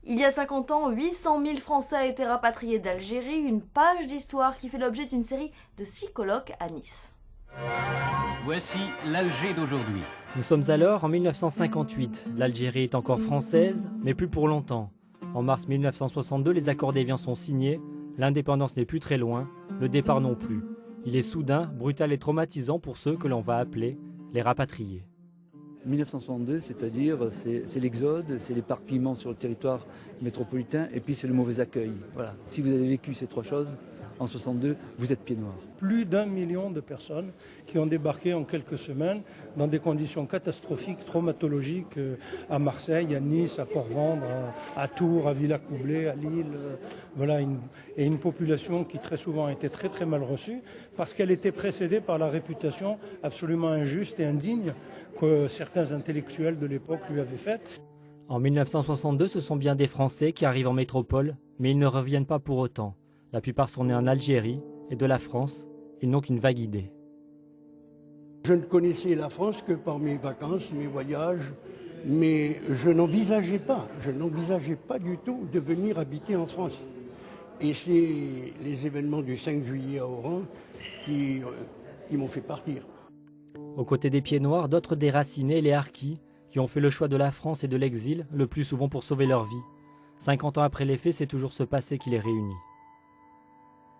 Il y a 50 ans, 800 000 Français a été rapatriés d'Algérie, une page d'histoire qui fait l'objet d'une série de 6 colloques à Nice. Voici l'Alger d'aujourd'hui. Nous sommes alors en 1958. L'Algérie est encore française, mais plus pour longtemps. En mars 1962, les accords d'Évian sont signés, l'indépendance n'est plus très loin, le départ non plus. Il est soudain, brutal et traumatisant pour ceux que l'on va appeler les rapatriés. 1962, c'est-à-dire c'est l'exode, c'est l'éparpillement sur le territoire métropolitain et puis c'est le mauvais accueil. Voilà. Si vous avez vécu ces trois choses en 62, vous êtes pieds noirs. Plus d'1 million de personnes qui ont débarqué en quelques semaines dans des conditions catastrophiques, traumatologiques à Marseille, à Nice, à Port-Vendre, à Tours, à Villacoublay, à Lille. Voilà, et une population qui très souvent a été très très mal reçue parce qu'elle était précédée par la réputation absolument injuste et indigne que certains intellectuels de l'époque lui avaient faite. En 1962, ce sont bien des Français qui arrivent en métropole, mais ils ne reviennent pas pour autant. La plupart sont nés en Algérie et de la France, ils n'ont qu'une vague idée. Je ne connaissais la France que par mes vacances, mes voyages, mais je n'envisageais pas du tout de venir habiter en France. Et c'est les événements du 5 juillet à Oran qui m'ont fait partir. Aux côtés des pieds noirs, d'autres déracinés, les harkis, qui ont fait le choix de la France et de l'exil, le plus souvent pour sauver leur vie. 50 ans après les faits, c'est toujours ce passé qui les réunit.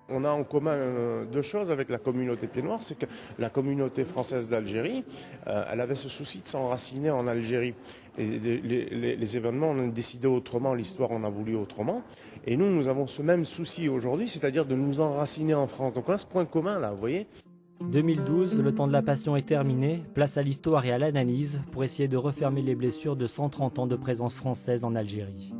On a en commun deux choses avec la communauté pieds noirs, c'est que la communauté française d'Algérie, elle avait ce souci de s'enraciner en Algérie. Et les événements, on a décidé autrement, l'histoire, on a voulu autrement. Et nous avons ce même souci aujourd'hui, c'est-à-dire de nous enraciner en France. Donc on a ce point commun là, vous voyez. 2012, le temps de la passion est terminé, place à l'histoire et à l'analyse pour essayer de refermer les blessures de 130 ans de présence française en Algérie.